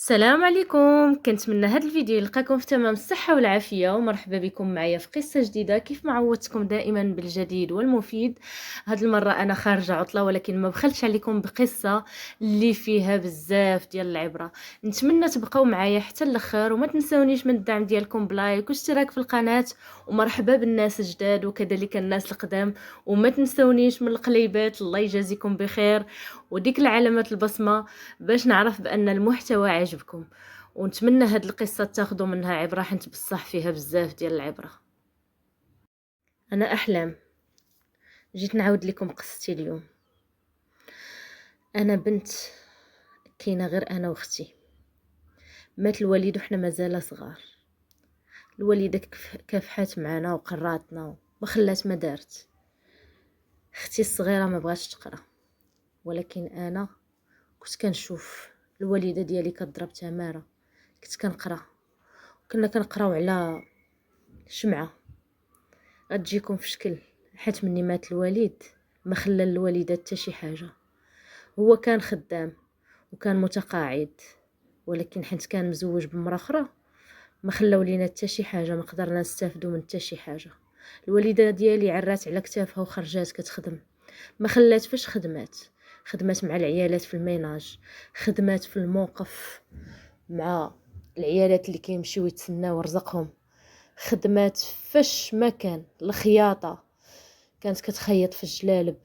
السلام عليكم. كنتمنى هذا الفيديو يلقاكم في تمام الصحة والعافية، ومرحبا بكم معايا في قصة جديدة. كيف ما عودتكم دائما بالجديد والمفيد، هذه المرة أنا خارجة عطلة ولكن ما بخلتش عليكم بقصة اللي فيها بزاف ديال العبرة. نتمنى تبقوا معايا حتى الاخر، وما تنسونيش من الدعم ديالكم بلايك واشتراك في القناة، ومرحبا بالناس الجداد وكذلك الناس القدام، وما تنسونيش من القليبات. الله يجازيكم بخير وديك العلامات البصمة باش نعرف بان المحتوى عجبكم. ونتمنى هاد القصه تاخذوا منها عبره، حيت بصح فيها بزاف ديال العبره. انا احلام، جيت نعاود لكم قصتي اليوم. انا بنت، كاينه غير انا واختي. مات الوالد وحنا مازال صغار. الوالده كافحات معنا وقراتنا وما خلات ما دارت. اختي الصغيره ما بغاتش تقرا، ولكن انا كنت كنشوف الوالده ديالي كضرب تماره، كنت كنقرا. كنا كنقراو على شمعه غتجيكم في شكل، حيت مني مات الوالد ما خلى الوالده حتى شي حاجه. هو كان خدام وكان متقاعد، ولكن حيت كان مزوج بمراه اخرى ما خلاو لينا حتى شي حاجه، ما قدرنا نستافدوا من حتى شي حاجه. الوالده ديالي عرات على كتافها وخرجات كتخدم، ما خلات فاش خدمات مع العيالات في الميناج، خدمات في الموقف مع العيالات اللي كيمشيو يتسناو رزقهم، خدمات فاش ما كان الخياطه، كانت كتخيط في الجلالب،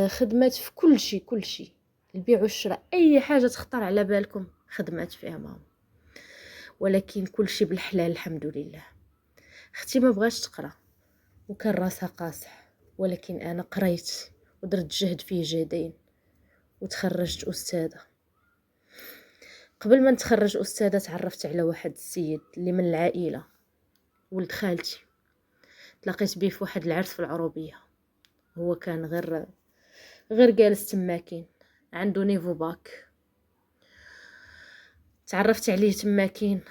خدمات في كل شيء، البيع والشراء، اي حاجه تخطر على بالكم خدمات فيها ماما. ولكن كل شيء بالحلال الحمد لله. اختي ما بغاش تقرا وكان راسها قاصح، ولكن انا قريت ودرت جهد فيه جهدين وتخرجت استاذه. قبل ما نتخرج استاذه تعرفت على واحد السيد اللي من العائله، ولد خالتي. تلاقيت بيه في واحد العرس في العروبيه. هو كان غير جالس تماكين، عنده نيفو باك. تعرفت عليه تماكين،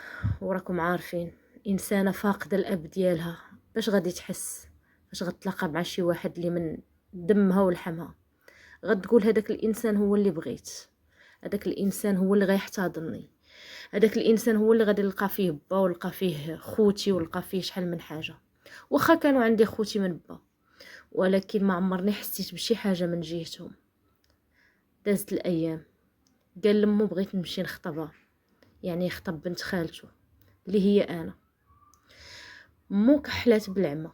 وراكم عارفين انسانه فاقده الاب ديالها باش غادي تحس، باش غتلاقى مع شي واحد اللي من دمها ولحمها، غتقول هذاك الانسان هو اللي بغيت، هذاك الانسان هو اللي غيحتضنني، هذاك الانسان هو اللي غادي نلقى فيه با ولقى فيه خوتي ولقى فيه شحال من حاجه. واخا كانوا عندي خوتي من با، ولكن ما عمرني حسيت بشي حاجه من جهتهم. دازت الايام، قال لمو بغيت نمشي نخطبها، يعني يخطب بنت خالته اللي هي انا. مو كحلات بالعمى،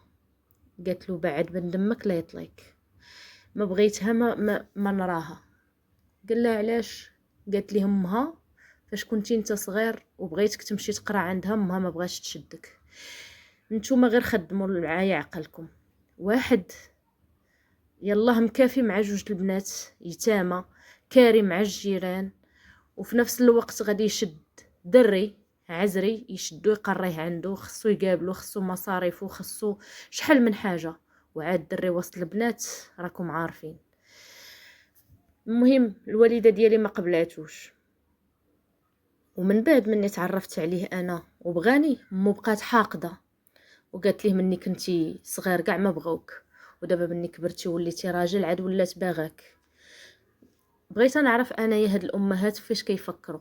قالت له بعد من دمك لا يطليك، ما بغيتها ما نراها. قال لها علاش؟ قالت لي امها فاش كنتي انت صغير وبغيتك تمشي تقرا عندها، امها ما بغاش تشدك. نتوما غير خدموا معايا عقلكم. واحد يلاه مكافي مع جوج البنات يتامى، كاري مع الجيران، وفي نفس الوقت غادي يشد دري عزري يشدو يقريه عنده، خصو يقابلو، خصو مصاريفو، خصو شحال من حاجه. وعاد دري وسط البنات راكم عارفين. المهم الوالده ديالي ما قبلاتوش، ومن بعد مني تعرفت عليه انا وبغاني، مو بقات حاقده وقالت ليه مني كنتي صغير كاع ما بغوك، ودابا مني كبرتي وليتي راجل عاد ولات باغاك. بغيت نعرف انايا هاد الامهات فاش كيفكروا،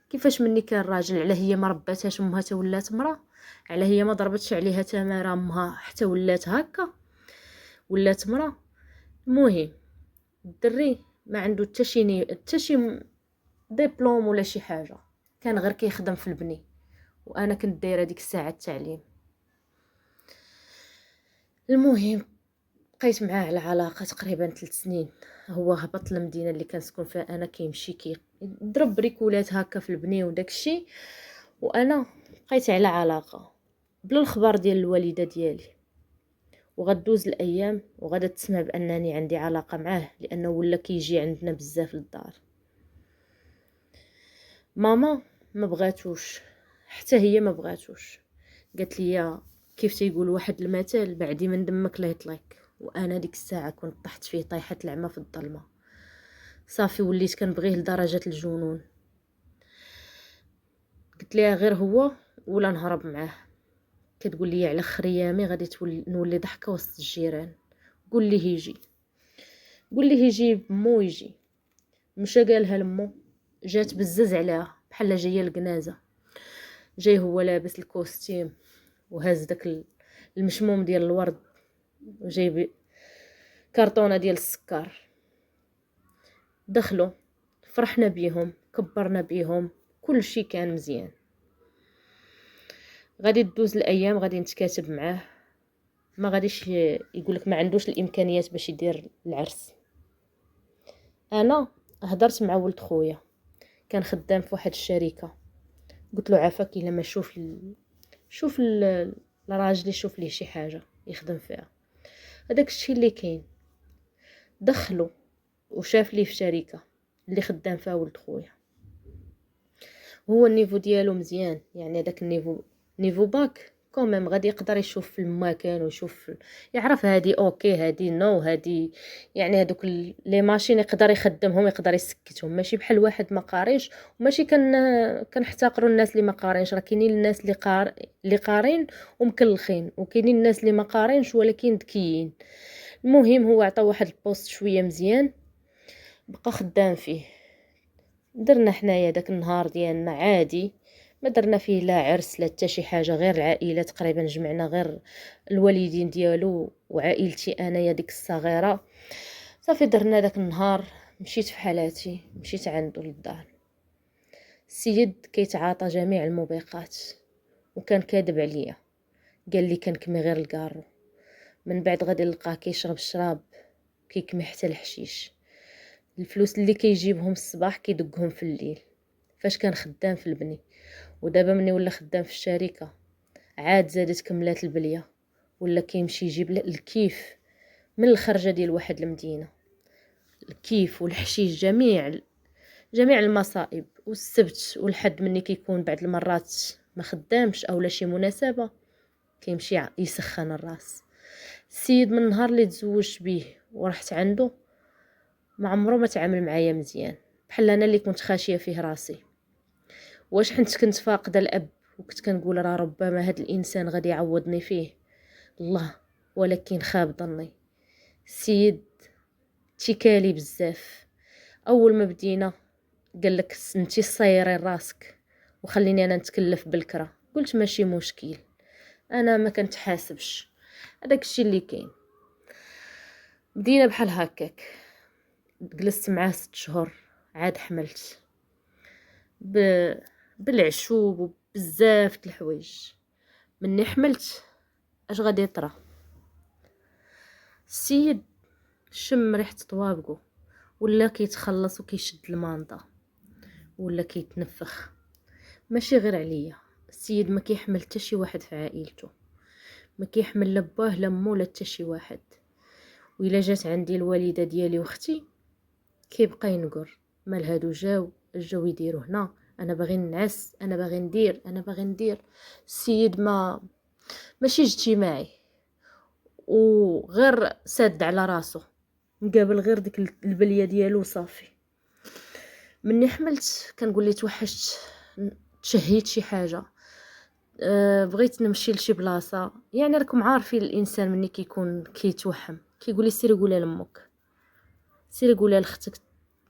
كيفاش مني كان راجل على هي ما رباتهاش امها حتى ولات مرا، على هي ما ضربتش عليها تماره امها حتى ولات هكا، ولات مرا. المهم الدري ما عنده حتى شي دبلوم ولا شي حاجه، كان غير كيخدم في البني، وانا كنت دايره ديك الساعه التعليم. المهم بقيت معاه على علاقه تقريبا 3 سنين. هو هبط للمدينه اللي كنسكن فيها انا، كيمشي يضرب بريكولات هكا في البني وداكشي، وانا بقيت على علاقه بلا الخبر ديال الوالده ديالي. وغدوز الايام وغادا تسمع بانني عندي علاقه معاه، لانه ولا كيجي عندنا بزاف للدار. ماما ما بغاتوش، حتى هي ما بغاتوش. قالت لي كيف تيقول واحد المثل، بعدي من دمك لا يطليك. وانا ديك الساعه كنت طحت فيه طيحه العمى في الظلمه. صافي وليت كنبغيه لدرجه الجنون. قلت ليها غير هو ولا نهرب معاه. كتقول لي على اخر ايامي غادي نولي ضحكه وسط الجيران. قول لي يجي، قول لي يجي مو يجي. مشى قالها لمو، جات بزز عليها بحال جايه الجنازه. جاي هو لابس الكوستيم وهاز داك المشموم ديال الورد، وجايب كرتونه ديال السكر. دخلوا، فرحنا بيهم، كبرنا بيهم، كل شيء كان مزيان. غادي تدوز الايام، غادي نتكاتب معاه، ما غاديش يقولك ما عندوش الامكانيات باش يدير العرس. انا هضرت مع ولد خويا، كان خدام في واحد الشركه، قلت له عافاك الا ما شوف الراجل يشوف ليه شي حاجه يخدم فيها. هذاك الشيء اللي كاين. دخلوا وشاف ليه في شركه اللي خدام فيها ولد خويا، هو النيفو ديالو مزيان، يعني هذاك نيفو باك كوميم غادي يقدر يشوف في المكان ويشوف، يعرف هادي اوكي هادي نو هادي، يعني هادوك لي ماشين يقدر يخدمهم، يقدر يسكتهم، ماشي بحال واحد ما قاريش. وماشي كنحتقروا الناس اللي ما قارينش، راه كاينين الناس اللي قارين ومكلخين، وكاينين الناس اللي ما قارينش ولكن ذكيين. المهم هو عطى واحد البوست شويه مزيان، بقى خدام فيه. درنا حنايا داك النهار ديالنا عادي، ما درنا فيه لا عرس لا حتى شي حاجه، غير العائله تقريبا جمعنا، غير الوالدين ديالو وعائلتي انايا ديك الصغيره. صافي درنا داك النهار، مشيت في حالاتي، مشيت عنده للدار. السيد كيتعاطى جميع الموبقات وكان كاذب عليا، قال لي كنكمي غير الكارو، من بعد غادي نلقاه كيشرب الشراب، كيكمي حتى الحشيش. الفلوس اللي كيجيبهم الصباح كيدقهم في الليل، فاش كان خدام في البني. ودابا مني ولا خدام في الشركه عاد زادت كملات البليه، ولا كيمشي يجيب الكيف من الخرجه ديال واحد المدينه، الكيف والحشيش، جميع المصائب. والسبت والحد مني كيكون بعد المرات ما خدامش او لا شي مناسبه، كيمشي يسخن الراس. السيد من النهار اللي تزوجت بيه ورحت عنده ما عمره ما تعامل معايا مزيان، بحال انا اللي كنت خاشيه فيه راسي. واش حنت كنت فاقده الاب وكنت كنقول راه ربما هاد الانسان غادي يعوضني فيه الله، ولكن خاب ظني. السيد تيكالي بزاف. اول ما بدينا قال لك انتي صيري راسك وخليني انا نتكلف بالكره. قلت ماشي مشكل، انا ما كنتحاسبش، هذاك الشيء اللي كاين. بدينا بحال هكاك، جلست معاه 6 شهور، عاد حملت بالعشوب وبزاف د الحوايج. مني حملت اش غادي يطرى؟ السيد شم ريحه طوابقو، ولا كيتخلص وكيشد المانطا، ولا كيتنفخ. ماشي غير عليا، السيد ما كيحمل حتى شي واحد في عائلته، ما كيحمل لا باه لا مو لا حتى شي واحد. وإلا جات عندي الوالده ديالي واختي كيبقى ينقر، مال هادو جاو يديروا هنا، انا باغي نعس، انا باغي ندير. السيد ماشي اجتماعي، وغير ساد على راسو، مقابل غير ديك البليه ديالو صافي. مني حملت كنقول لي توحشت، تشهيت شي حاجه، بغيت نمشي لشي بلاصه. يعني راكم عارفين الانسان مني كيكون كيتوهم كيقول لي سيري قولها لامك، سيري قولها لاختك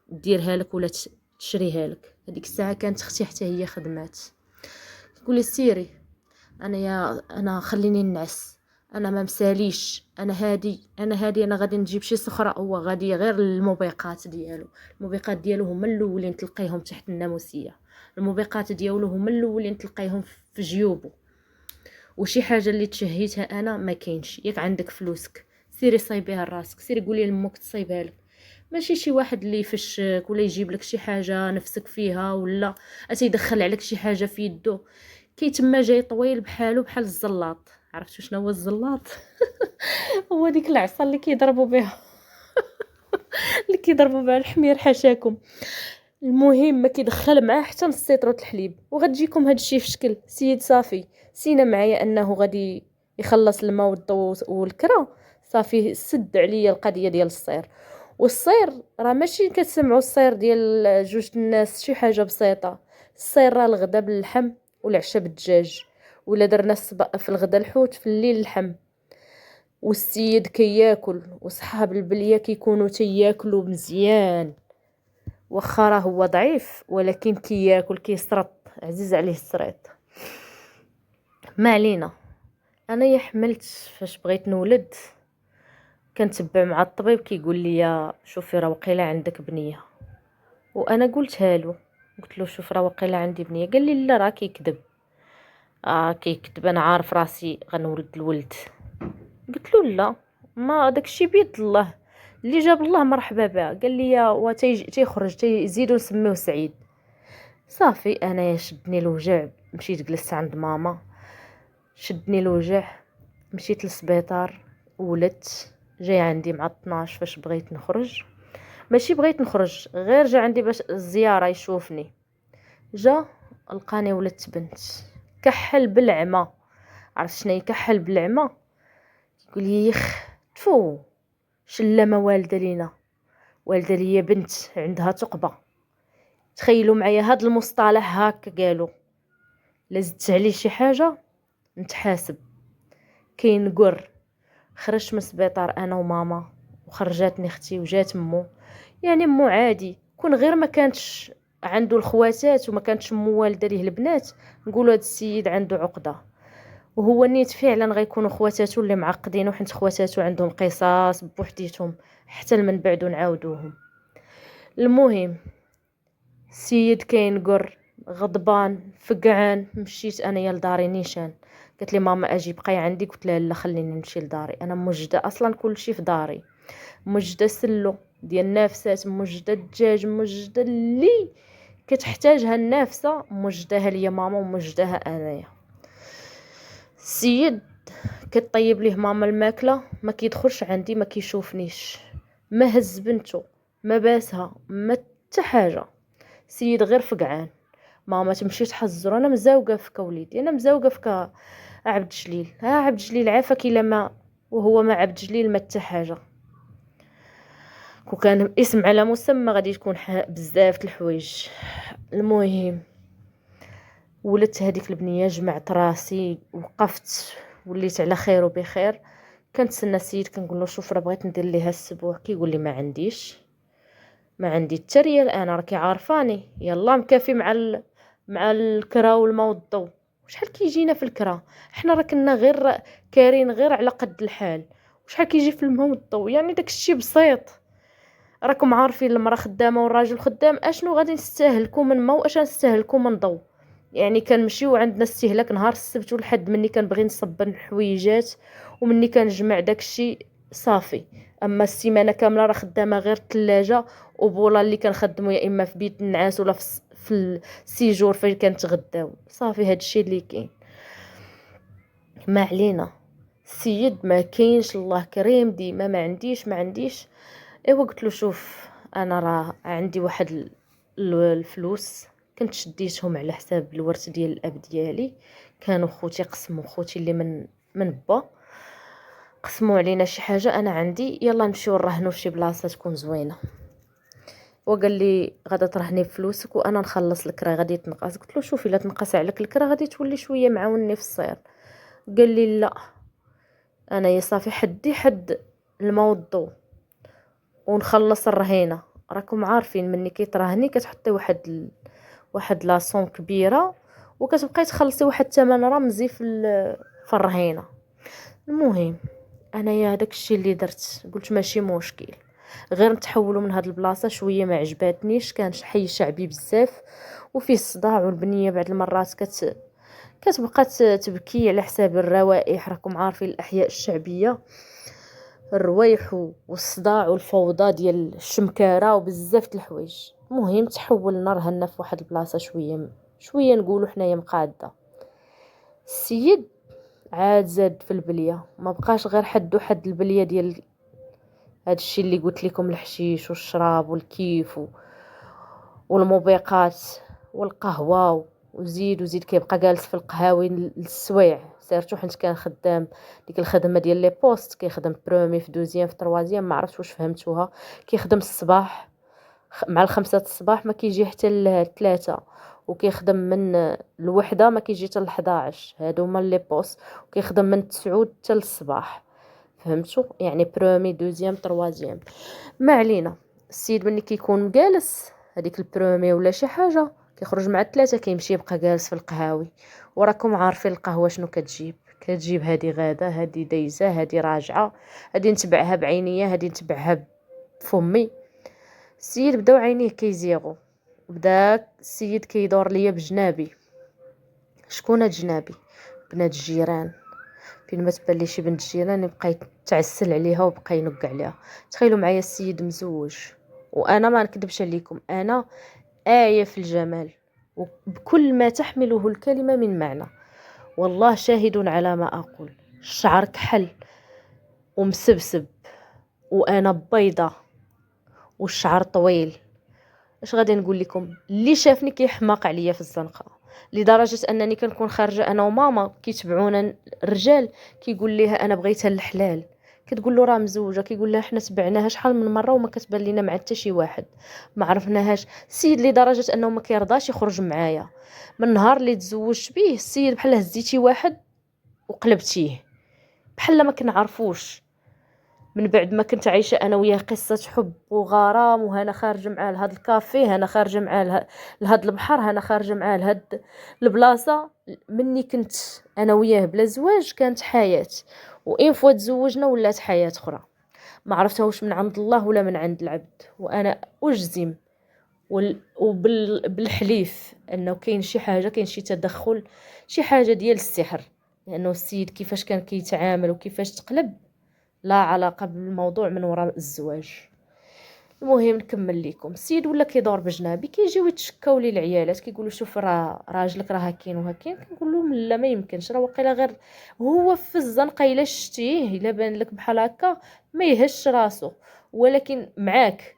ديرها لك ولا تشريها لك. هذيك الساعه كانت اختي حتى هي خدمات، تقول لي سيري انا خليني نعس، انا ما مساليش، انا هادي انا غادي نجيب شي صخره. هو غادي غير الموبقات ديالو هما الاولين تلقيهم تحت الناموسيه، الموبقات ديالو هما الاولين تلقيهم في جيوبه. وشي حاجه اللي تشهيتها انا ما كاينش. ياك عندك فلوسك سيري صايبيها لراسك، سيري قولي لامك تصايبها لك، ماشي شي واحد اللي يفشك ولا يجيب لك شي حاجه نفسك فيها، ولا يدخل عليك شي حاجه في يدو كيتما جاي طويل بحال الزلاط. عرفتوا شنو هو الزلاط؟ هو ديك العصا اللي كيضربوا بها الحمير حاشاكم. المهم ما كيدخل معاه حتى نص سيطرة الحليب. وغتجيكم هاد الشيء في شكل سيد صافي سينا معايا انه غادي يخلص الماء والضو والكرا، صافي سد عليا القضيه ديال الصير. والصير راه ماشي كتسمعوا الصير ديال جوج الناس شي حاجه بسيطه. الصير راه الغدا باللحم والعشاء بالدجاج، ولا درنا في الغدا الحوت في الليل اللحم. والسيد كياكل وصحاب البليه كيكونوا تياكلوا مزيان، واخا راه هو ضعيف ولكن كياكل كيسرط، عزيز عليه السريط. ما علينا. انايا حملت فاش بغيت نولد، كنتبع مع الطبيب كيقول لي شوفي راه وقيله عندك بنيه. وانا قلتها له، قلت له شوف راه وقيله عندي بنيه. قال لي لا راه كيكذب، كيكذب، انا عارف راسي غنولد الولد. قلت له لا، ما داكشي بيد الله، اللي جاب الله مرحبا بها. قال لي تيخرج تيزيدو نسميوه سعيد. صافي انا شدني الوجع، مشيت جلست عند ماما، شدني الوجع، مشيت للسبيطار، ولدت. جاي عندي مع 12 فاش بغيت نخرج، ماشي بغيت نخرج، غير جا عندي باش الزياره يشوفني. جا لقاني ولدت بنت، كحل بالعمى. عرفت شنو يكحل بالعمى؟ يقول لي يخ تفو شلمه والده لينا، والده ليا بنت عندها ثقبه. تخيلوا معايا هاد المصطلح هاك قالوا، لزدت عليه شي حاجه نتحاسب. كاين قر. خرجت من السبيطار انا وماما، وخرجاتني اختي وجات مو. يعني مو عادي، كون غير ما كانتش عنده الخواتات وما كانتش مو والده ليه البنات، نقولوا هاد السيد عنده عقده. وهو نيت فعلا غيكونوا خواتاتو اللي معقدين، وحنت خواتاتو عندهم قصص بوحديتهم حتى من بعد نعاودوهم. المهم السيد كاين قر، غضبان فقعان. مشيت انايا لداري نيشان، قالت لي ماما اجي بقاي عندي. قلت لها لا خليني نمشي لداري، انا موجده اصلا كلشي في داري، موجده سلو ديال النافسات، موجده الدجاج، موجده اللي كتحتاجها النافسه، موجداها ليا ماما وموجداها انايا. السيد كطيب ليه ماما الماكله، ما كيدخلش عندي، ما كيشوفنيش، ما هز بنته، ما باسها، ما حتى حاجه. سيد غير فقعان. ماما تمشي تحزر، انا مزاوقه فيك وليدي، انا مزاوقه فيك عبد جليل، عبد جليل عافاك الا ما، وهو ما عبد جليل ما حتى حاجه. كون كان اسم على مسمى غادي تكون بزاف الحوايج. المهم ولدت هذيك البنيه، جمعت راسي، وقفت، وليت على خير وبخير. كنتسنى السيد، كنقول له شوف راه بغيت ندير ليها السبوع. كيقول لي ما عنديش، ما عندي حتى ريال، انا راكي عارفاني، يلا مكافي مع الكرا والماء والضو. وشحال كيجينا في الكرا؟ حنا راه كنا غير كارين غير على قد الحال، وشحال كيجي في الماء والضو؟ يعني داك الشيء بسيط. راكم عارفين المراه خدامه والراجل خدام، اشنو غادي نستاهلكوا من ماء واش نستاهلكوا من ضو؟ يعني كنمشيو عندنا استهلاك نهار السبت والحد، مني كنبغي نصبن الحويجات ومني كنجمع داكشي صافي. اما السيمانه كامله راه خدامه غير الثلاجه وبولا اللي كنخدمو يا اما في بيت النعاس ولا في السيجور فين كنتغداو. صافي هادشي اللي كاين. ما علينا. السيد ما كاينش، الله كريم ديما ما عنديش ما عنديش. ايوا قلت له شوف انا راه عندي واحد الفلوس كنت شديتهم على حساب الورث ديال الاب ديالي، كانوا خوتي قسموا، خوتي اللي من با قسموا علينا شي حاجه انا عندي، يلا نمشيو نرهنوا في شي بلاصه تكون زوينه. وقال لي غادا ترهني بفلوسك وانا نخلص لك، راه غادي تنقص. قلت له شوف الا تنقص عليك الكرا غادي تولي شويه معاونني في الصير. قال لي لا، انا يا صافي حدي حد الماء والضو ونخلص الرهينه. راكم عارفين مني كيتراهني كتحطي واحد لاصون كبيره وكتبقاي تخلصي واحد 8 رمزي في الرهينه. المهم انايا هذاك الشيء اللي درت، قلت ماشي مشكل، غير نتحولوا من هاد البلاصه. شويه ما عجباتنيش، كان حي شعبي بزاف وفيه الصداع، والبنيه بعض المرات كتبقى تبكي على حساب الروائح. راكم عارفين الاحياء الشعبيه، الرويح والصداع والفوضى ديال الشمكاره وبزاف د الحوايج. المهم تحولنا رهنا في واحد البلاصه شويه نقولوا حنايا مقاده. السيد عاد زاد في البليه، ما بقاش غير حد البليه ديال هادشي اللي قلت لكم، الحشيش والشراب والكيف والموبقات والقهوه وزيد كيبقى جالس في القهاوي للسوايع. سيرتو حيت كان خدام ديك الخدمه ديال لي بوست، كيخدم برومي في دوزيام في تروازيام، ما عرفتش واش فهمتوها. كيخدم الصباح مع الخمسة الصباح ما كيجي حتى الثلاثة، وكيخدم من الوحدة ما كيجي حتى 11. هادو هما لي بوست. وكيخدم من 9 حتى الصباح. فهمتوا؟ يعني برومي دوزيام تروازيام. ما علينا. السيد ملي كيكون جالس هذيك البرومي ولا شي حاجه، كيخرج مع الثلاثه كيمشي يبقى جالس في القهاوي. وراكم عارفين القهوه شنو كتجيب هذه غاده، هذه دايزه، هذه راجعه، هذه نتبعها بعينيا، هذه نتبعها بفمي. السيد بداو عينيه كيزيغو، بدا السيد كيدور ليا بجنابي. شكون هاد جنابي؟ بنات الجيران. فين ما تبان لي شي بنت الجيران يبقى يتعسل عليها وبقى ينق عليها. تخيلوا معايا السيد مزوج، وانا ما نكذبش عليكم، انا آية في الجمال وبكل ما تحمله الكلمة من معنى. والله شاهد على ما أقول. الشعر كحل ومسبسب، وأنا بيضة والشعر طويل. اش غادي نقول لكم؟ اللي شافني كيحماق عليا في الزنقة، لدرجة أنني كنكون خارجة أنا وماما كيتبعونا الرجال، كيقول ليها أنا بغيتها الحلال، كتقول له راه مزوجه، كيقول لها حنا تبعناها شحال من مره وما كتبان لينا مع حتى شي واحد، ما عرفناهاش. السيد لدرجه انه ما كيرضاش يخرج معايا. من نهار اللي تزوجت به السيد بحال هزيتي واحد وقلبتيه، بحال ما كنعرفوش. من بعد ما كنت عايشه انا وياه قصه حب وغرام، وهنا خارجه معاه لهاد الكافيه، هنا خارجه معاه لهاد البحر، هنا خارجه معاه لهاد البلاصه. مني كنت انا وياه بلا زواج كانت حياه، وإن فوا تزوجنا ولات حياه اخرى. ما عرفتها واش من عند الله ولا من عند العبد. وانا اجزم وبالحليف انه كاين شي حاجه، كاين شي تدخل، شي حاجه ديال السحر. لانه السيد كيفاش كان كيتعامل وكيفاش تقلب لا علاقه بالموضوع من وراء الزواج. المهم نكمل لكم. السيد ولا كيدور بجنابي، كيجيو يتشكاو لي العيالات، كيقولوا شوف راه راجلك راه هكين وهكين. كنقول لهم لا ما يمكنش، راه واقيلا غير هو في الزنقه الا شتيه الا بان لك بحال هكا ما يهش راسو، ولكن معاك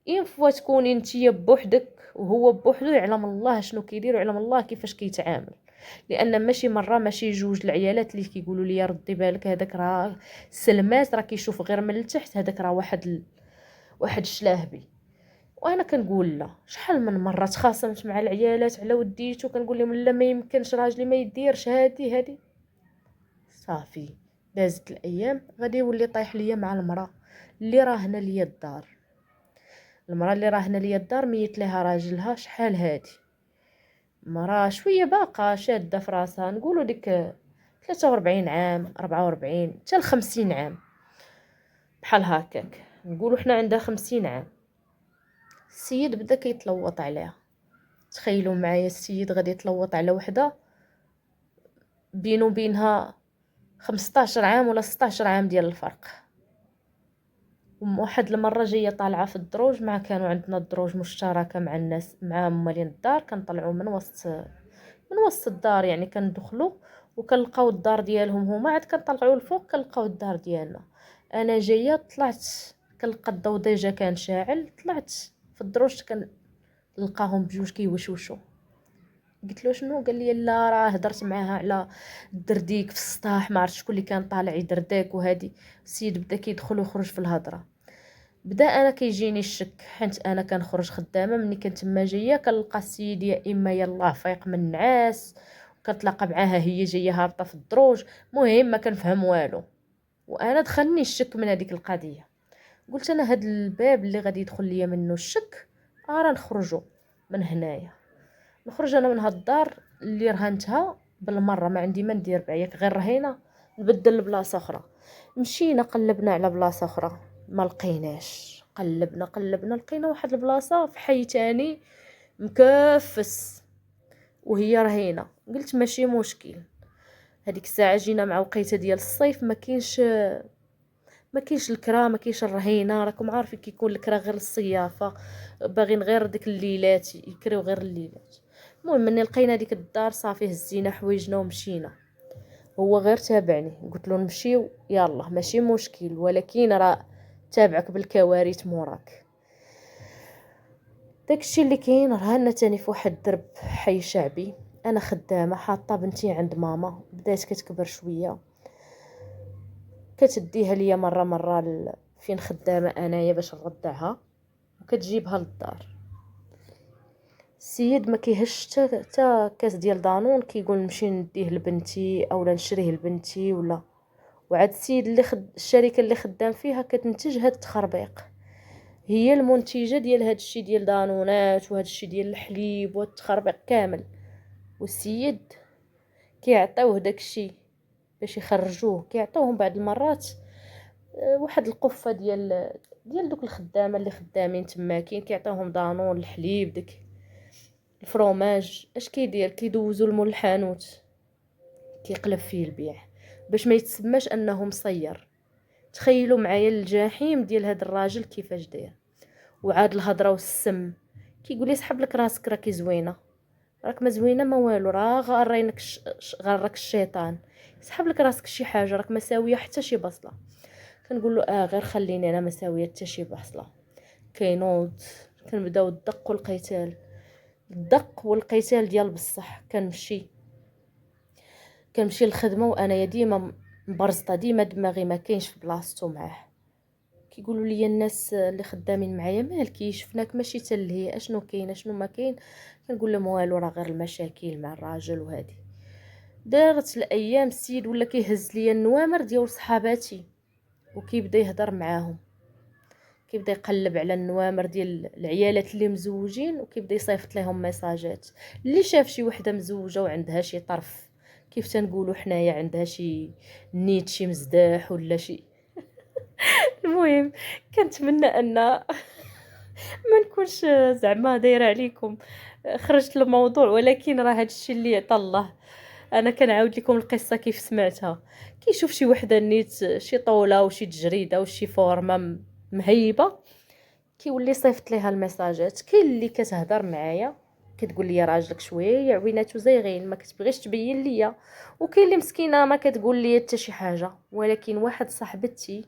إن فوا تكوني نتيا بوحدك وهو بوحدو، يعلم الله شنو كيدير ويعلم الله كيفاش كيتعامل. لان ماشي مره ماشي جوج العيالات اللي كيقولوا لي ردي بالك هذاك راه سلمات، راه كيشوف غير من التحت، هذاك راه واحد الشلاهبي. وانا كنقول لا، شحال من مره تخاصمت مع العيالات على وديتو، كنقول لهم لا ما يمكنش راجلي ما يديرش هادي. صافي دازت الايام، غادي يولي طايح ليا مع المراه اللي راهنا ليا الدار. المراه اللي راهنا ليا الدار ميت لها راجلها شحال هادي، مراه شويه باقه شاده في راسها، نقولوا ديك 43 عام 44 حتى 50 عام بحال هكاك، نقولوا حنا عندها 50 عام. السيد بدا كيتلوط عليها. تخيلوا معايا السيد غادي يتلوط على وحده بينو بينها 15 عام ولا 16 عام ديال الفرق. واحد المره جايه طالعه في الدروج، مع كانوا عندنا الدروج مشتركه مع الناس مع مالين الدار، كنطلعوا من وسط الدار، يعني كندخلوا وكنلقاو الدار ديالهم هما، عاد كنطلعوا الفوق كنلقاو الدار ديالنا. انا جايه طلعت كنلقى الضو ديجا كان شاعل، طلعت في الدروج كنلقاهم بجوج كيوشوشوا. قلت له شنو؟ قال لي لا راه هضرت معاها على الدرديك في السطاح، ما عرفت شكون اللي كان طالع يدرداك وهادي. السيد بدا كيدخل ويخرج في الهضره. بدا انا كيجيني الشك، حيت انا كنخرج خدامه ملي كنت تما جايه كنلقى السيد يا اما يلاه فايق من النعاس، كتلاقى معاها هي جايه هابطه في الدروج. مهم ما كنفهم والو، وانا دخلني الشك من هذيك القضيه. قلت انا هاد الباب اللي غادي يدخل ليا منه الشك، راه نخرجوا من هنايا، نخرج انا من هاد الدار اللي رهنتها بالمره، ما عندي ما ندير بعياك غير رهينه، نبدل لبلاصه اخرى. مشينا قلبنا على بلاصه اخرى ما لقيناش، قلبنا لقينا واحد البلاصه في حي تاني مكافس وهي رهينه. قلت ماشي مشكل. هذيك الساعه جينا مع وقيته ديال الصيف، ما كاينش الكرا، ما كاينش الرهينه، راكم عارفين كيكون الكرا غير الصيافه، باغيين غير ديك الليلات يكريو غير الليلات. المهم ملي لقينا ديك الدار صافي هزينا حوايجنا ومشينا. هو غير تابعني، قلت له نمشيو يلا ماشي مشكل، ولكن راه تابعك بالكوارث موراك. داكشي اللي كاين. رهنا تاني في واحد الدرب حي شعبي، انا خدامه حاطه بنتي عند ماما، بدات كتكبر شويه، كتديها ليا مره فين خدامه انايا باش نرضعها، وكتجيبها للدار. السيد ما كيهش تا كاس ديال دانون، كيقول نمشي نديه لبنتي اولا نشريه لبنتي ولا. وعاد السيد اللي الشركه اللي خدام فيها كتنتج هاد التخربيق. هي المنتجه ديال هذا الشيء ديال دانونات وهذا الشيء ديال الحليب والتخربيق كامل. والسيد كيعطيوه داكشي باش يخرجوه، كيعطيوهم بعض المرات واحد القفه ديال دوك الخدامه اللي خدامين تماكين، كيعطيوهم دانون الحليب داك الفرomاج. اش كيدير؟ كيدوزو لمول الحانوت كيقلب فيه البيع باش ما يتسماش انه مصير. تخيلوا معايا الجحيم ديال هذا الراجل كيفاش داير. وعاد الهضره والسم، كيقول لي سحب لك راسك راكي زوينه، راك ما زوينه ما والو، راه غارينك غرك الشيطان. سحب لك راسك شي حاجه، راك ما ساويه حتى شي بصله. كنقول له غير خليني انا ما ساويه حتى شي بصله. كينوض، كنبداو الدق والقتال، الدق والقتال ديال بصح. كنمشي للخدمه وانا ديما مبرزطه، ديما دماغي ما كاينش في بلاصتو معاه. كيقولوا لي الناس اللي خدامين معايا مالكي شفناك ماشي تلهي، اشنو كاين اشنو ما كاين؟ كنقول لهم والو، راه غير المشاكل مع الراجل وهذه. دارت الايام السيد ولا كيهز ليا النوامر ديال صحاباتي وكيبدا يهضر معاهم، كيبدا يقلب على النوامر ديال العيالات اللي مزوجين وكيبدا يصيفط لهم ميساجات. اللي شاف شي وحده مزوجه وعندها شي طرف، كيف تنقولوا حنايا، عندها شي نيت شي مزداح ولا شي. المهم كنتمنى ان ما نكونش زعما دايره عليكم، خرجت الموضوع، ولكن راه هادشي اللي عطا الله. انا كنعاود لكم القصه كيف سمعتها. كيشوف شي وحده نيت شي طوله وشي تجريده وشي فورمه مهيبه، كيولي صيفط ليها الميساجات. كاين اللي كتهضر معايا كتقول لي راجلك شويه عويناتو زايغين ما كتبغيش تبين ليا، وكاين اللي مسكينه ما كتقول لي حتى شي حاجه. ولكن واحد صاحبتي،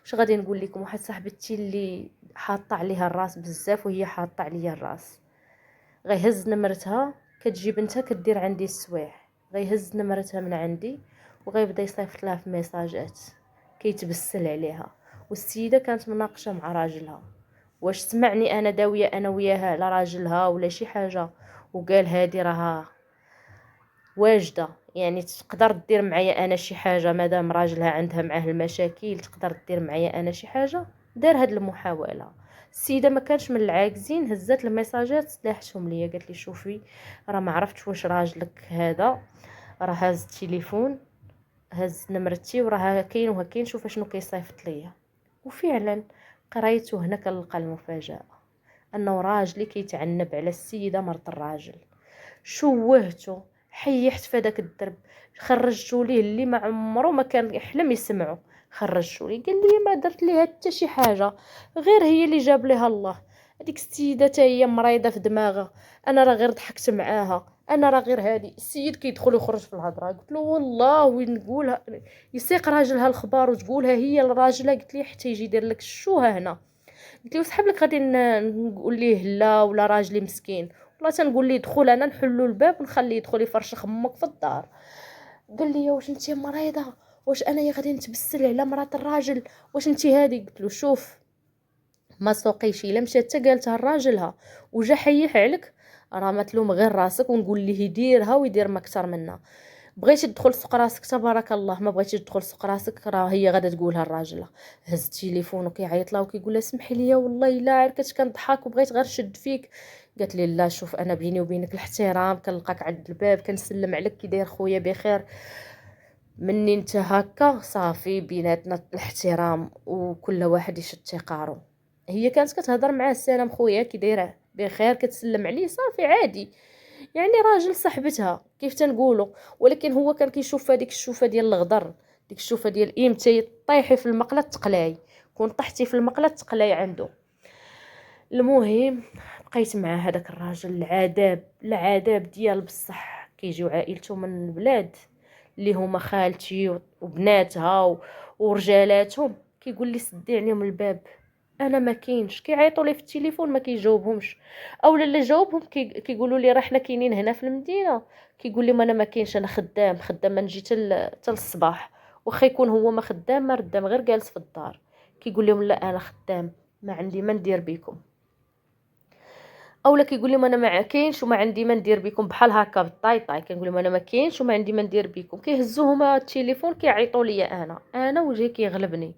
اش غادي نقول لكم، واحد صاحبتي اللي حاطه عليها الراس بزاف وهي حاطه عليا الراس، غيهز نمرتها، كتجي بنتها كدير عندي السوايع، غيهز نمرتها من عندي وغيبدا يصيفط لها في ميساجات كيتبسل عليها. والسيده كانت مناقشه مع راجلها، واش سمعني انا داويه انا وياها على راجلها ولا شي حاجه، وقال هادي راها واجده، يعني تقدر دير معايا انا شي حاجه مادام راجلها عندها معاه المشاكل، تقدر دير معايا انا شي حاجه. دار هاد المحاوله. السيده ما كانش من العاجزين، هزت الميساجات سلاحتهم ليا، قالت لي شوفي راه ما عرفتش واش راجلك هذا راه هاز التليفون، هاز نمرتي وراه كاين وها كاين، شوف شنو كيصيفط ليا. وفعلا قريت وهنا كنلقى المفاجاه، انه راجلي كيتعنب على السيده مرت الراجل. شوهته، حيحت في هذاك الدرب، خرجتو ليه اللي ما عمره ما كان يحلم يسمعه. خرجتو ليه، قال لي ما درت ليها حتى شي حاجه، غير هي اللي جاب ليها الله. هذيك السيده حتى هي مريضه في دماغها، انا راه غير ضحكت معاها، انا راه غير هادي. السيد كيدخل ويخرج في الهضره. قلت له والله وين نقولها يسيق راجلها الخبار وتقولها هي لراجلها؟ قلت لي حتى يجي يدير لك الشوهه هنا. قلت له صحاب لك غادي نقول ليه لا ولا راجلي مسكين، والله تنقول ليه دخل انا نحلو الباب ونخليه يدخل يفرشخ امك في الدار. قال لي واش انت مريضه، واش انايا غادي نتبسل على مرات الراجل، واش انت هادي؟ قلت له شوف ما سوقيش، الا مشات حتى قالتها لراجلها وجا حيح عليك، راه ما تلوم غير راسك ونقول ليه يديرها ويدير ما اكثر منها. بغيتي تدخل سوق راسك تبارك الله، ما بغيتيش تدخل سوق راسك راه هي غادا تقولها لراجلها. هز التليفون وكيعيط لها وكيقول لها سمحي لي والله الا عار كنت كنضحك وبغيت غير نشد فيك. قالت لي لا شوف انا بيني وبينك الاحترام، كنلقاك عند الباب كنسلم عليك كي داير خويا بخير، مني انت هكا صافي بيناتنا الاحترام وكل واحد يشد تيقارو. هي كانت كتهضر معاه السلام خويا كي دايره بخير، كتسلم عليه صافي عادي، يعني راجل صاحبتها كيف تنقولوا. ولكن هو كان كيشوف هذيك الشوفه ديال الغدر، ديك الشوفه ديال امتى طيحي في المقله تقلاي، كون طحتي في المقله تقلاي عنده. المهم بقيت مع هذاك الراجل العذاب ديال بصح. كيجيو عائلته من البلاد اللي هما خالتي وبناتها ورجالاتهم، كيقول لي سدي عليهم الباب، انا ما كاينش. كيعيطوا لي في التليفون ما كيجاوبهمش، اولا اللي جاوبهم كيقولوا لي راه حنا كاينين هنا في المدينه. كيقول لي ما انا ما كاينش، انا خدام ما نجي حتى الصباح، واخا يكون هو ما خدام ما ردام غير جالس في الدار. كيقول لهم لا انا خدام ما عندي ما ندير بكم، اولا كيقول لهم انا ما كاينش وما عندي ما ندير بكم، بحال هكا بالطايطاي كنقول لهم انا ما كاينش وما عندي ما ندير بكم. كيهزوا هما التليفون كيعيطوا لي انا وجهي كيغلبني.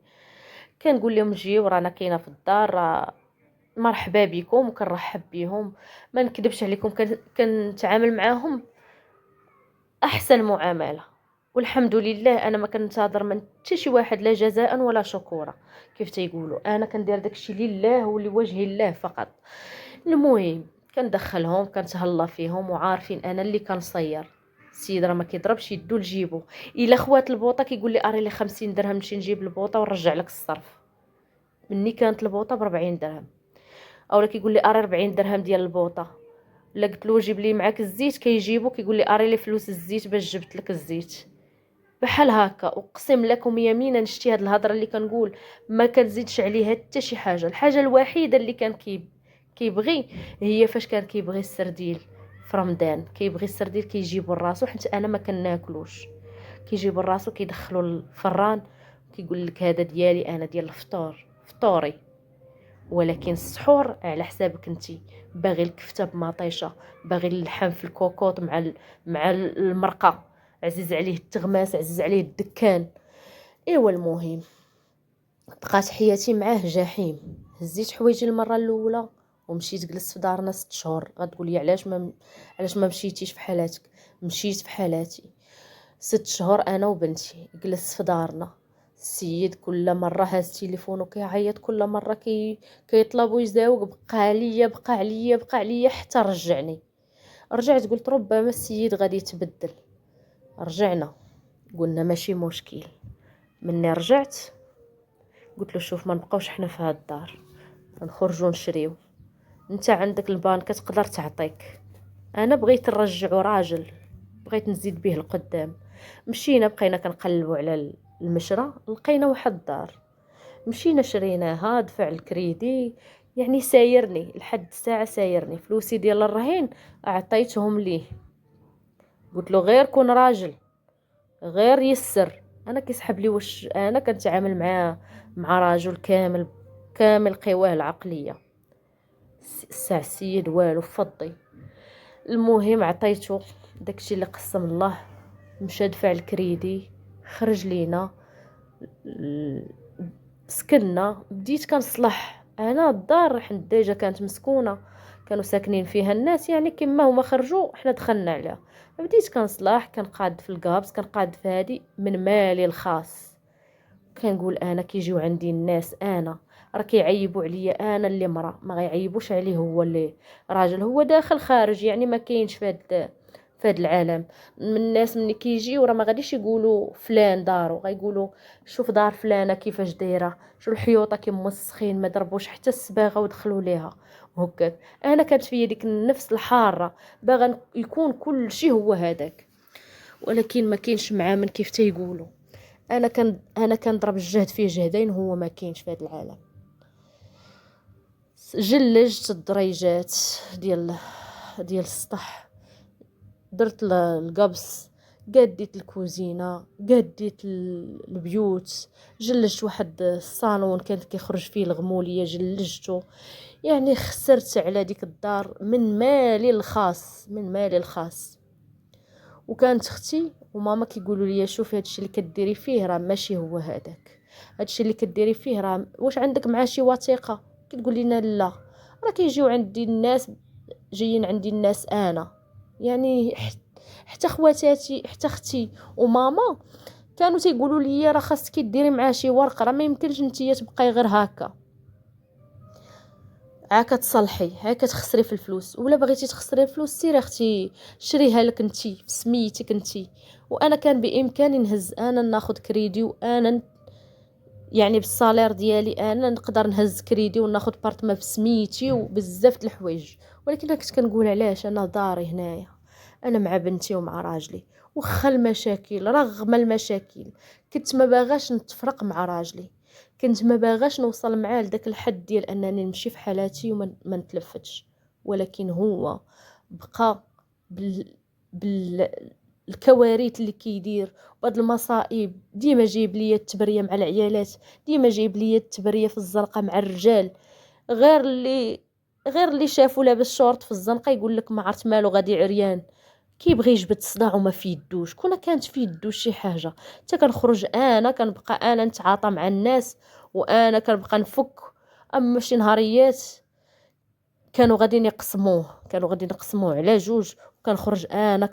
كنقول لهم جيو رانا كاينه في الدار، مرحبا بكم وكنرحب بهم. ما نكذبش عليكم، كنتعامل معاهم احسن معامله، والحمد لله. انا ما كنتظر من حتى شي واحد لا جزاء ولا شكورا، كيف تيقولوا. انا كندير داكشي لله ولوجه الله فقط. المهم كندخلهم، كنتهلا فيهم، وعارفين انا اللي كنصير. السيد راه ما كيضربش يدو لجيبو. الا خوات البوطه كيقول لي اري لي 50 درهم نمشي نجيب البوطه ونرجع لك الصرف. مني كانت البوطه ب 40 درهم، اولا كيقول لي اري 40 درهم ديال البوطه. لا قلت له جيب لي معاك الزيت، كيجيبو كيقول لي اري لي فلوس الزيت باش جبت لك الزيت. بحال هكا. اقسم لكم يمينا شتي هاد الهضره اللي كنقول ما كنزيدش عليها حتى شي حاجه. الحاجه الوحيده اللي كان كيبغي هي فاش كان كيبغي السرديل في رمضان. كيبغي السرديل كيجيبو لراسو، حيت انا ما كناكلوش. كيجيبو لراسو كيدخلوا الفران، كيقول لك هذا ديالي انا ديال الفطور، فطوري. ولكن السحور على حسابك انتي. باغي الكفته بمطيشه، باغي اللحم في الكوكوط مع المرقه، عزيز عليه التغماس، عزيز عليه الدكان. ايوا المهم بقات حياتي معاه جحيم. هزيت حوايجي المره الاولى ومشيت جلست في دارنا 6 شهور. غتقول لي علاش ما مشيتيش في حالاتك؟ مشيت في حالاتي. 6 شهور انا وبنتي جلست في دارنا. السيد كل مره هاز تليفونه كيعيط، كل مره كيطلبوا يزاوق. بقى عليا حتى رجعني. رجعت قلت ربما السيد غادي يتبدل. رجعنا، قلنا ماشي مشكل. مني رجعت قلت له شوف، ما نبقاوش حنا في هاد الدار، نخرجوا نشريو. انت عندك البنكه تقدر تعطيك، انا بغيت نرجعو راجل، بغيت نزيد به القدام. مشينا بقينا كنقلبوا على المشرى، لقينا واحد الدار. مشينا شريناها، دفع الكريدي. يعني سايرني لحد الساعه، سايرني. فلوسي ديال الرهين اعطيتهم ليه. قلت له غير كون راجل، غير يسر. انا كيسحب لي واش انا كنتعامل مع راجل كامل قواه العقليه. الساعه السيد والو فضي. المهم عطيته داكشي اللي قسم الله. مشى دفع الكريدي، خرج لينا، سكننا. بديت كنصلح انا الدار، حيت ديجا كانت مسكونه، كانوا ساكنين فيها الناس. يعني كما هما خرجوا حنا دخلنا عليها. بديت كنصلح، كنقاد في الكابس، كنقاد في هادي من مالي الخاص. كنقول انا كيجيو عندي الناس، انا راه كيعيبوا عليا، انا اللي مرا ما غيعيبوش عليه هو اللي راجل. هو داخل خارج، يعني ما كاينش في هاد العالم. من الناس ملي كيجيو راه ما غاديش يقولوا فلان دارو، غيقولوا شوف دار فلانه كيفاش دايره، شو الحيوطه كيمسخين، ما ضربوش حتى الصباغه ودخلوا ليها هكاك. انا كانت فيا ديك النفس الحاره، باغا يكون كل شيء هو هذاك. ولكن ما كاينش معاه من كيف تيقولوا. انا كنضرب الجهد فيه جهدين، هو ما كاينش في هذا العالم. جلجت الدريجات ديال السطح، درت القبص، قديت الكوزينه، قديت البيوت، جلجت واحد الصالون كانت كيخرج فيه الغموليه، جلجته. يعني خسرت على ديك الدار من مالي الخاص، من مالي الخاص. وكانت اختي وماما كيقولوا لي شوفي هادشي اللي كديري فيه راه ماشي هو هذاك. هادشي اللي كديري فيه راه واش عندك معاه شي وثيقه؟ كتقول لنا لا، راه كيجيو عندي الناس، جايين عندي الناس انا. يعني حتى خواتاتي، حتى اختي وماما كانوا تيقولوا لي راه خاصك ديري معاه شي ورقه، راه ما يمكنش نتيا تبقاي غير هكا. عاكا تصلحي، عاكا تخسري في الفلوس، ولا بغيتي تخسري الفلوس سيري اختي شريها لك انتي بسميتك انتي. وانا كان بامكاني نهز، انا ناخذ كريدي، وانا يعني بالصالير ديالي انا نقدر نهز كريدي وناخذ بارتما بسميتي وبزاف د الحوايج. ولكن انا كنت كنقول علاش انا داري هنايا، انا مع بنتي ومع راجلي. وخا المشاكل، رغم المشاكل، كنت ما باغاش نتفرق مع راجلي. كنت ما باغاش نوصل معاه لذاك الحد ديال انني نمشي في حالاتي وما نتلفتش. ولكن هو بقى بال الكوارث اللي كيدير وهاد المصائب. ديما جايب ليا التبريه مع العيالات، ديما جايب ليا التبريه في الزنقه مع الرجال. غير اللي غير اللي شافو لابس شورت في الزنقه يقول لك ما عرفت مالو غادي عريان. كيبغي يجبد صداع وما في يدوش. كنا كانت في يدوش شي حاجه حتى كنخرج انا، كنبقى انا نتعاطى مع الناس، وانا كنبقى نفك. اما شي نهاريات كانوا غاديين يقسموه على جوج، وكنخرج انا